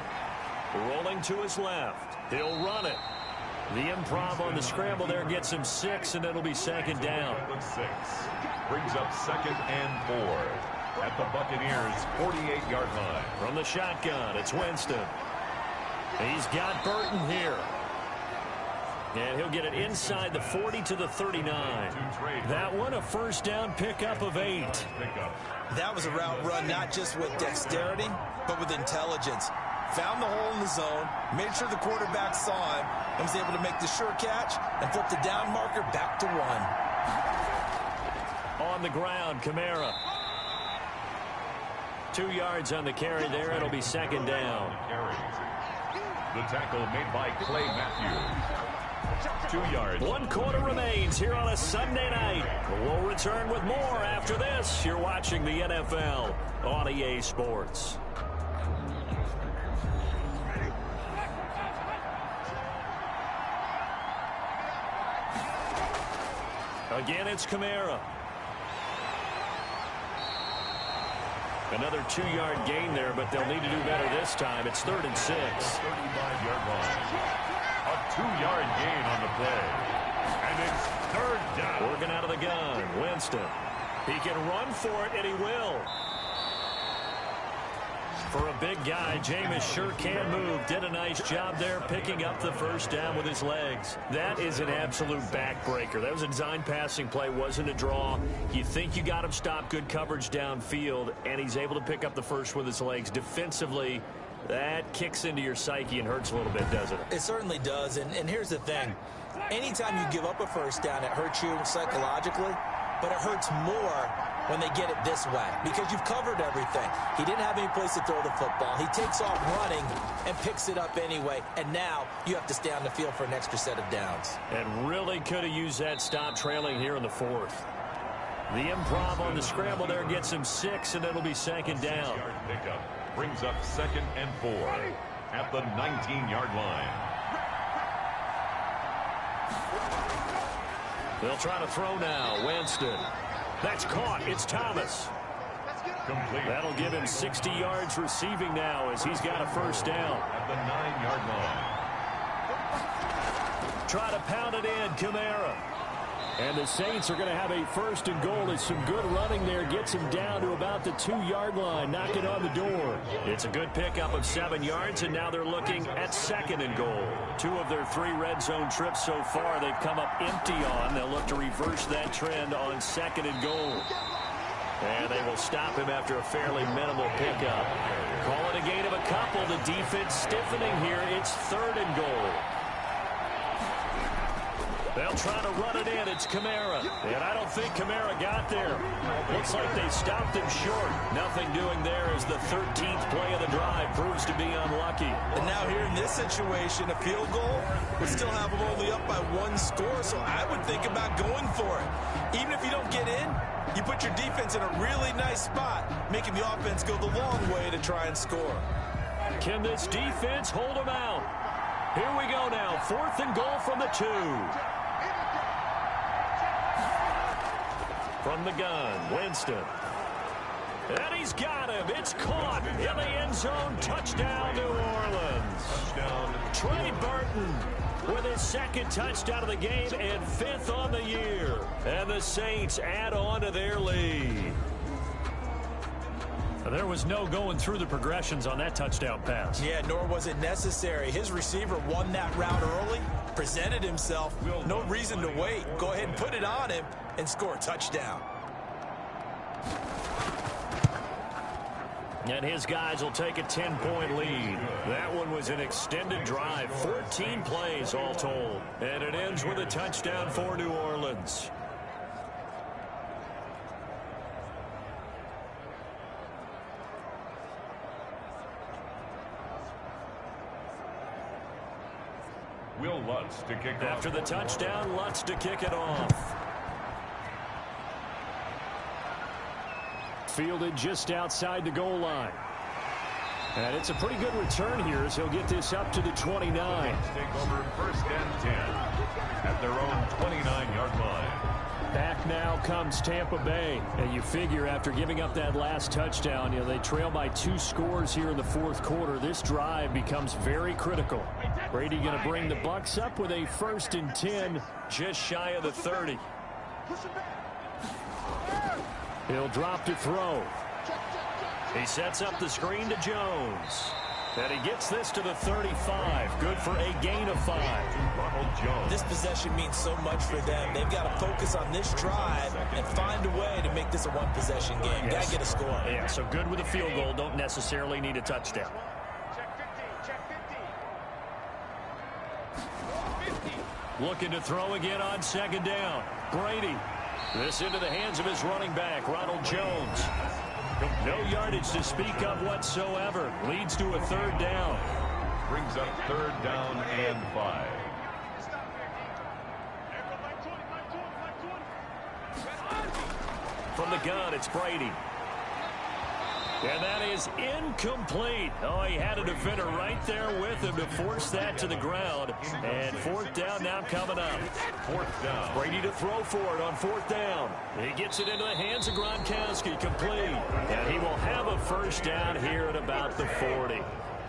Rolling to his left. He'll run it. The improv on the scramble there gets him 6, and it'll be 2nd down. 6 brings up 2nd and 4 at the Buccaneers' 48-yard line. From the shotgun, it's Winston. He's got Burton here. And he'll get it inside the 40 to the 39. That one a first down pickup of 8. That was a route run not just with dexterity, but with intelligence. Found the hole in the zone, made sure the quarterback saw him, and was able to make the sure catch and flip the down marker back to 1. on the ground. Kamara. 2 yards on the carry there. It'll be second down. The tackle made by Clay Matthews. 2 yards. 1 quarter remains here on a Sunday night. We'll return with more after this. You're watching the NFL on EA Sports. Again, it's Kamara. Another 2-yard gain there, but they'll need to do better this time. It's 3rd and 6. 35-yard line. A 2-yard gain on the play. And it's 3rd down. Working out of the gun. Winston. He can run for it, and he will. For a big guy, Jameis sure can move. Did a nice job there picking up the first down with his legs. That is an absolute backbreaker. That was a design passing play, wasn't a draw. You think you got him stopped, good coverage downfield, and he's able to pick up the first with his legs. Defensively, that kicks into your psyche and hurts a little bit, doesn't it? It certainly does, and here's the thing. Anytime you give up a first down, it hurts you psychologically, but it hurts more when they get it this way because you've covered everything. He didn't have any place to throw the football. He takes off running and picks it up anyway, and now you have to stay on the field for an extra set of downs. And really could have used that stop trailing here in the 4th. The improv on the scramble there gets him 6, and it'll be second down. Pickup brings up 2nd and 4 at the 19-yard line. They'll try to throw now. Winston. That's caught. It's Thomas. Complete. That'll give him 60 yards receiving now as he's got a first down. At the 9-yard line. Try to pound it in. Kamara. And the Saints are going to have a 1st and goal as some good running there gets him down to about the 2-yard line, knocking on the door. It's a good pickup of 7 yards, and now they're looking at 2nd and goal. 2 of their 3 red zone trips so far they've come up empty on. They'll look to reverse that trend on 2nd and goal. And they will stop him after a fairly minimal pickup. Call it a gain of a couple. The defense stiffening here. It's 3rd and goal. They'll try to run it in. It's Kamara. And I don't think Kamara got there. Looks like they stopped him short. Nothing doing there as the 13th play of the drive proves to be unlucky. And now here in this situation, a field goal would still have them only up by 1 score, so I would think about going for it. Even if you don't get in, you put your defense in a really nice spot, making the offense go the long way to try and score. Can this defense hold them out? Here we go now. 4th and goal from the 2. From the gun, Winston. And he's got him. It's caught in the end zone. Touchdown, New Orleans. Touchdown. Trey Burton with his 2nd touchdown of the game and 5th on the year. And the Saints add on to their lead. There was no going through the progressions on that touchdown pass. Yeah, nor was it necessary. His receiver won that route early, presented himself. No reason to wait. Go ahead and put it on him and score a touchdown. And his guys will take a 10-point lead. That one was an extended drive, 14 plays all told. And it ends with a touchdown for New Orleans. Will Lutz to kick off. After the touchdown, Lutz to kick it off. Fielded just outside the goal line. And it's a pretty good return here as he'll get this up to the 29. Take over 1st and 10 at their own 29-yard line. Back now comes Tampa Bay. And you figure after giving up that last touchdown, they trail by 2 scores here in the 4th quarter. This drive becomes very critical. Brady going to bring the Bucs up with a 1st and 10 just shy of the 30. He'll drop to throw. He sets up the screen to Jones. And he gets this to the 35. Good for a gain of 5. Ronald Jones. This possession means so much for them. They've got to focus on this drive and find a way to make this a 1-possession game. Yes. Got to get a score. Yeah, so good with a field goal. Don't necessarily need a touchdown. Looking to throw again on 2nd down. Brady This into the hands of his running back, Ronald Jones. No yardage to speak of whatsoever. Leads to a 3rd down. Brings up 3rd down and 5. From the gun, it's Brady. And that is incomplete. Oh, he had a defender right there with him to force that to the ground. And 4th down now coming up. 4th down. Brady to throw for it on 4th down. He gets it into the hands of Gronkowski, complete. And he will have a 1st down here at about the 40.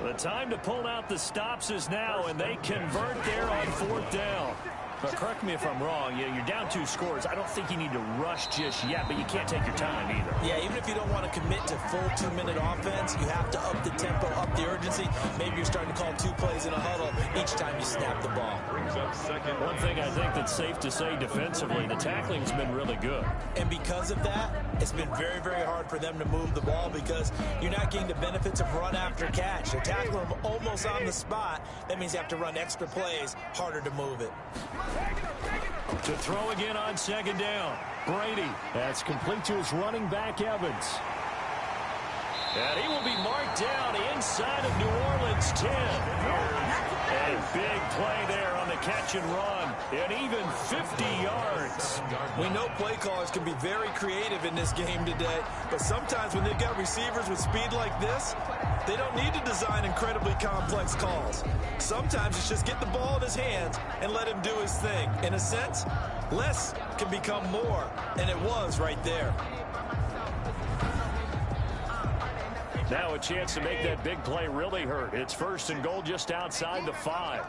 The time to pull out the stops is now, and they convert there on 4th down. But correct me if I'm wrong, you're down 2 scores. I don't think you need to rush just yet, but you can't take your time either. Yeah, even if you don't want to commit to full 2-minute offense, you have to up the tempo, up the urgency. Maybe you're starting to call 2 plays in a huddle each time you snap the ball. Brings up 2nd. One thing I think that's safe to say defensively, the tackling's been really good. And because of that, it's been very, very hard for them to move the ball because you're not getting the benefits of run after catch. They're tackling them almost on the spot. That means you have to run extra plays, harder to move it. To throw again on 2nd down. Brady. That's complete to his running back, Evans. And he will be marked down inside of New Orleans 10. And big play there on the catch and run. And even 50 yards. We know play callers can be very creative in this game today, but sometimes when they've got receivers with speed like this, they don't need to design incredibly complex calls. Sometimes it's just get the ball in his hands and let him do his thing. In a sense, less can become more, and it was right there. Now a chance to make that big play really hurt. It's 1st and goal just outside the 5.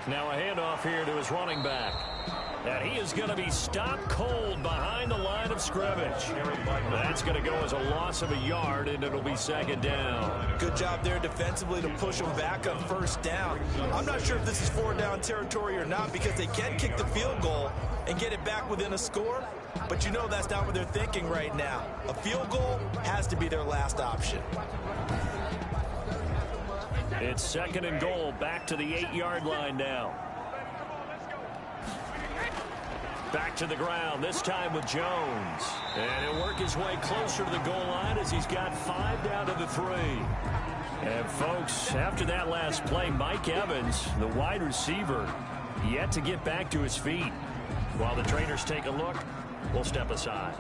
Now a handoff here to his running back. And he is going to be stopped cold behind the line of scrimmage. That's going to go as a loss of a yard, and it'll be 2nd down. Good job there defensively to push them back on 1st down. I'm not sure if this is 4th down territory or not because they can kick the field goal and get it back within a score. But you know that's not what they're thinking right now. A field goal has to be their last option. It's 2nd and goal, back to the 8-yard line now. Back to the ground, this time with Jones. And he'll work his way closer to the goal line as he's got 5 down to the 3. And folks, after that last play, Mike Evans, the wide receiver, yet to get back to his feet. While the trainers take a look, we'll step aside.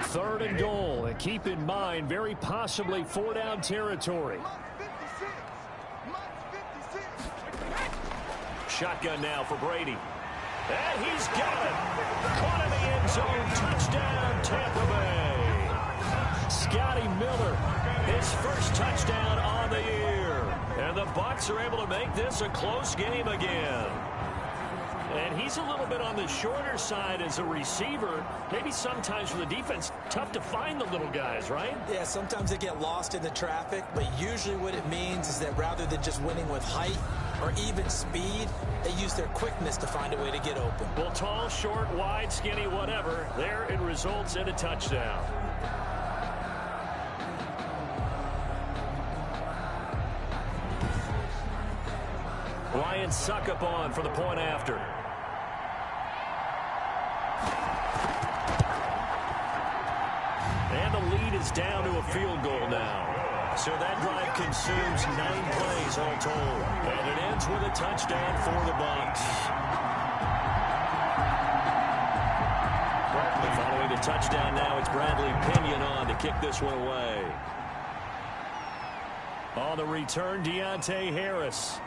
Third and goal, and keep in mind, very possibly 4-down territory. Shotgun now for Brady. And he's got it. Caught in the end zone. Touchdown, Tampa Bay. Scotty Miller, his first touchdown on the year. And the Bucs are able to make this a close game again. And he's a little bit on the shorter side as a receiver. Maybe sometimes for the defense, tough to find the little guys, right? Yeah, sometimes they get lost in the traffic, but usually what it means is that rather than just winning with height or even speed, they use their quickness to find a way to get open. Well, tall, short, wide, skinny, whatever, there it results in a touchdown. Ryan Suckup on for the point after. And the lead is down to a field goal now. So that drive consumes 9 plays all told. And it ends with a touchdown for the Bucs. Following the touchdown now, it's Bradley Pinion on to kick this one away. On the return, Deontay Harris.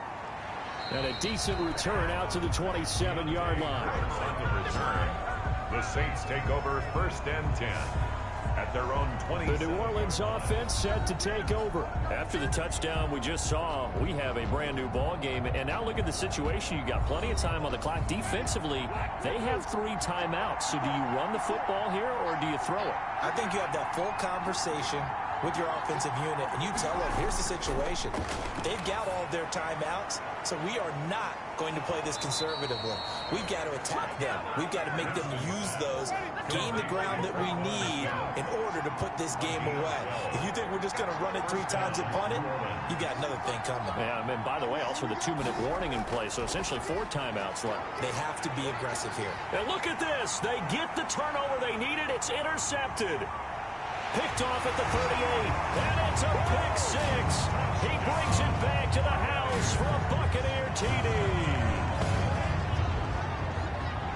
And a decent return out to the 27-yard line. On the return, the Saints take over 1st and 10 at their own 20. The New Orleans offense set to take over. After the touchdown we just saw, we have a brand new ball game. And now look at the situation. You got plenty of time on the clock. Defensively, they have 3 timeouts. So do you run the football here or do you throw it? I think you have that full conversation with your offensive unit, and you tell them, here's the situation. They've got all of their timeouts, so we are not going to play this conservatively. We've got to attack them. We've got to make them use those, gain the ground that we need in order to put this game away. If you think we're just going to run it 3 times and punt it, you got another thing coming. Yeah, and by the way, also the 2-minute warning in play, so essentially 4 timeouts left. They have to be aggressive here. And look at this. They get the turnover they needed. It's intercepted. Picked off at the 38. And it's a pick 6. He brings it back to the house for a Buccaneer TD.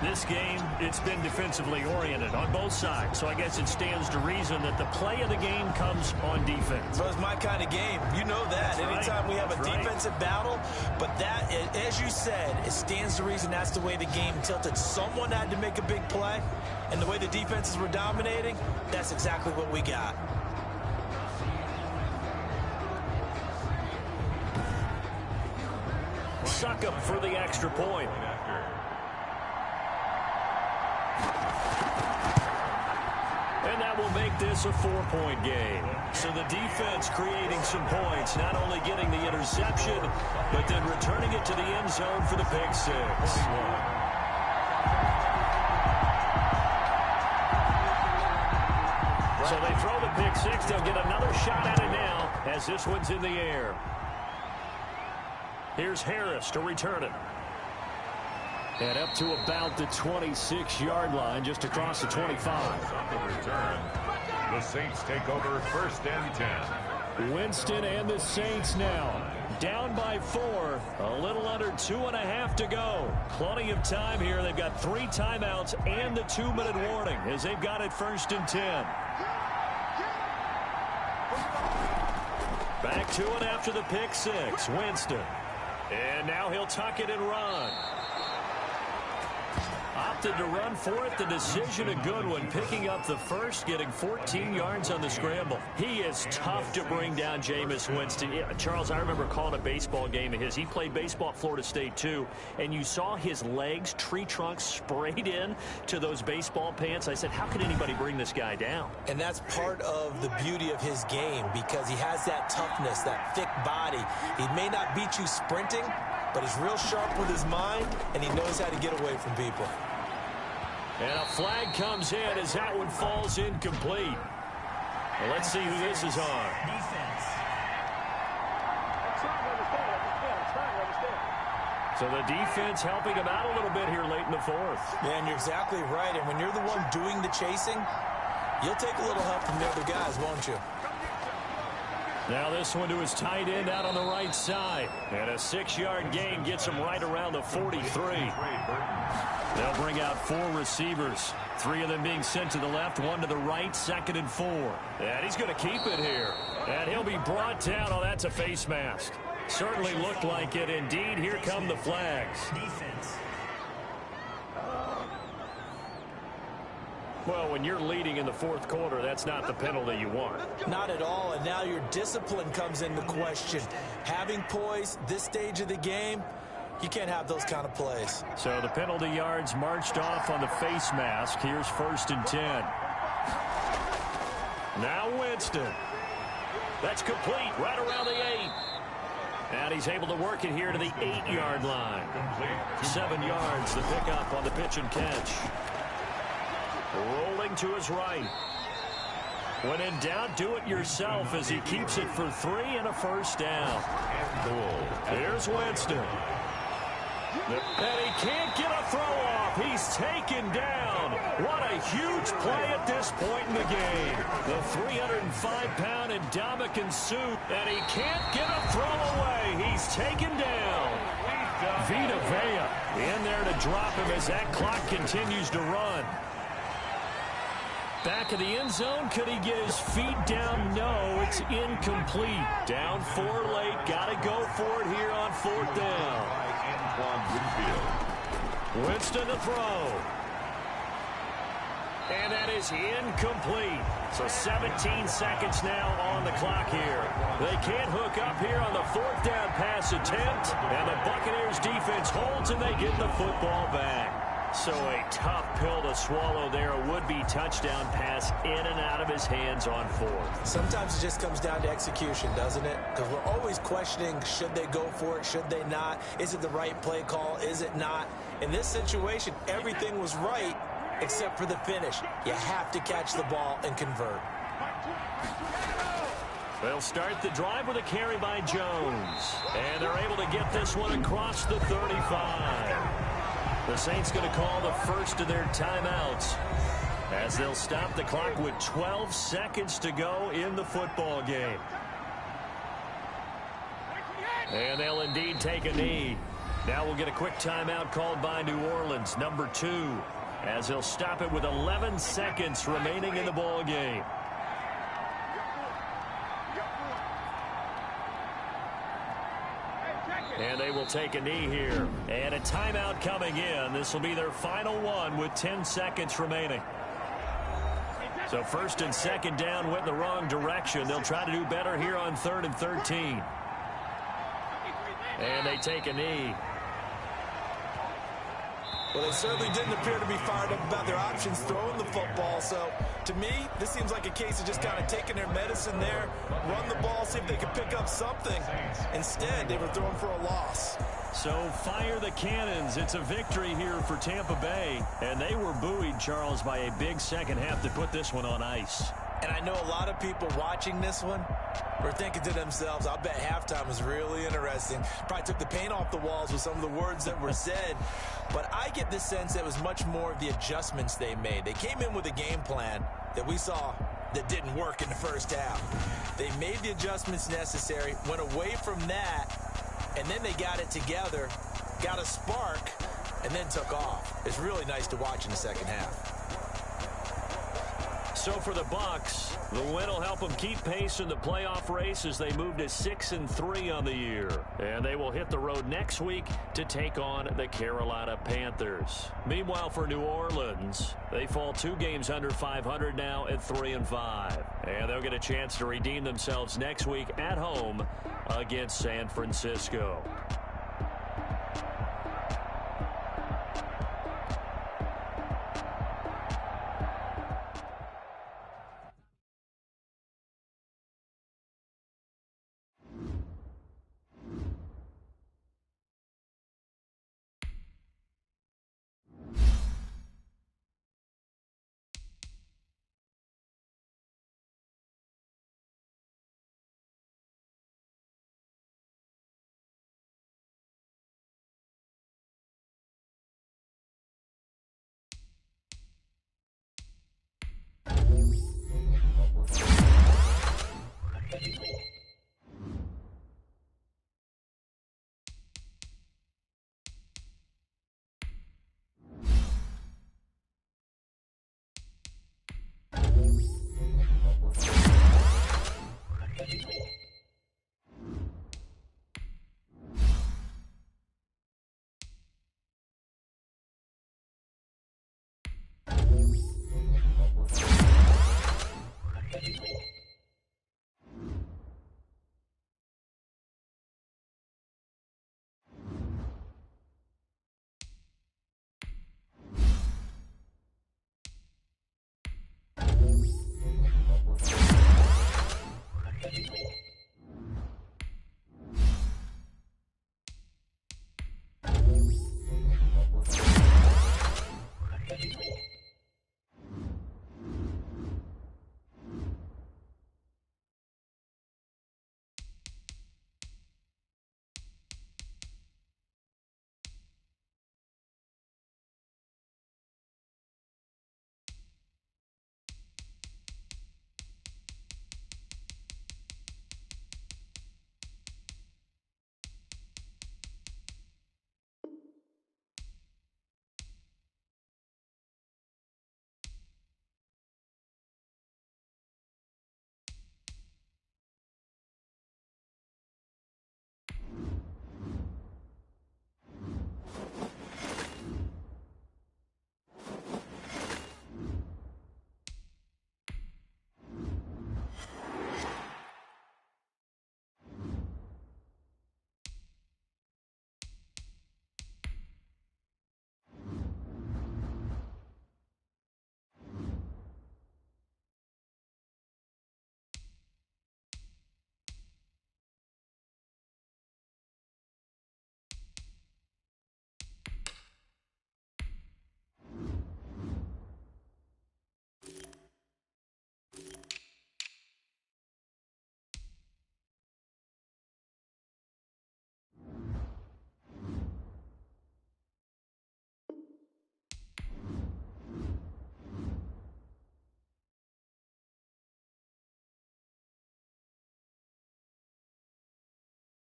This game, it's been defensively oriented on both sides, so I guess it stands to reason that the play of the game comes on defense. So it's my kind of game. You know that. That's Anytime right. we have a defensive battle, but that, as you said, it stands to reason that's the way the game tilted. Someone had to make a big play, and the way the defenses were dominating, that's exactly what we got. Suck up for the extra point. And that will make this a 4-point game. So the defense creating some points, not only getting the interception, but then returning it to the end zone for the pick 6. So they throw the pick 6. They'll get another shot at it now as this one's in the air. Here's Harris to return it. And up to about the 26-yard line, just across the 25. On the return, the Saints take over 1st and 10. Winston and the Saints now down by 4. A little under 2.5 to go. Plenty of time here. They've got 3 timeouts and the 2-minute warning as they've got it 1st and 10. Back to it after the pick 6. Winston. And now he'll tuck it and run. Opted to run for it. The decision a good one. Picking up the first, getting 14 yards on the scramble. He is tough to bring down, Jameis Winston. Yeah, Charles, I remember calling a baseball game of his. He played baseball at Florida State, too. And you saw his legs, tree trunks sprayed in to those baseball pants. I said, how could anybody bring this guy down? And that's part of the beauty of his game because he has that toughness, that thick body. He may not beat you sprinting, but he's real sharp with his mind, and he knows how to get away from people. And a flag comes in as that one falls incomplete. Well, let's see who this is on. Defense. So the defense helping him out a little bit here late in the 4th. Yeah, and you're exactly right. And when you're the one doing the chasing, you'll take a little help from the other guys, won't you? Now this one to his tight end out on the right side. And a 6-yard gain gets him right around the 43. They'll bring out 4 receivers. 3 of them being sent to the left, 1 to the right, 2nd and 4. And he's going to keep it here. And he'll be brought down. Oh, that's a face mask. Certainly looked like it. Indeed, here come the flags. Defense. Well, when you're leading in the 4th quarter, that's not the penalty you want. Not at all, and now your discipline comes into question. Having poise this stage of the game, you can't have those kind of plays. So the penalty yards marched off on the face mask. Here's 1st and 10. Now Winston. That's complete right around the 8. And he's able to work it here to the 8-yard line. 7 yards, the pickup on the pitch and catch. Rolling to his right. When in doubt, do it yourself as he keeps it for 3 and a 1st down. Here's Winston. And he can't get a throw off. He's taken down. What a huge play at this point in the game. The 305-pound Indomitian suit. And he can't get a throw away. He's taken down. Vita Vea in there to drop him as that clock continues to run. Back of the end zone. Could he get his feet down? No, it's incomplete. Down 4 late. Got to go for it here on 4th down. Winston to throw. And that is incomplete. So 17 seconds now on the clock here. They can't hook up here on the 4th down pass attempt. And the Buccaneers defense holds and they get the football back. So a tough pill to swallow there. A would-be touchdown pass in and out of his hands on fourth. Sometimes it just comes down to execution, doesn't it? Because we're always questioning, should they go for it, should they not? Is it the right play call, is it not? In this situation, everything was right except for the finish. You have to catch the ball and convert. They'll start the drive with a carry by Jones. And they're able to get this one across the 35. The Saints going to call the first of their timeouts as they'll stop the clock with 12 seconds to go in the football game. And they'll indeed take a knee. Now we'll get a quick timeout called by New Orleans, number 2, as they'll stop it with 11 seconds remaining in the ball game. And they will take a knee here. And a timeout coming in. This will be their final one with 10 seconds remaining. So first and second down went in the wrong direction. They'll try to do better here on 3rd and 13. And they take a knee. Well, they certainly didn't appear to be fired up about their options throwing the football. So, to me, this seems like a case of just kind of taking their medicine there, run the ball, see if they can pick up something. Instead, they were throwing for a loss. So, fire the cannons. It's a victory here for Tampa Bay. And they were buoyed, Charles, by a big second half to put this one on ice. And I know a lot of people watching this one were thinking to themselves, I'll bet halftime was really interesting. Probably took the paint off the walls with some of the words that were said. But I get the sense it was much more of the adjustments they made. They came in with a game plan that we saw that didn't work in the first half. They made the adjustments necessary, went away from that, and then they got it together, got a spark, and then took off. It's really nice to watch in the second half. So for the Bucs, the win will help them keep pace in the playoff race as they move to 6-3 on the year. And they will hit the road next week to take on the Carolina Panthers. Meanwhile, for New Orleans, they fall 2 games under 500 now at 3-5. And they'll get a chance to redeem themselves next week at home against San Francisco.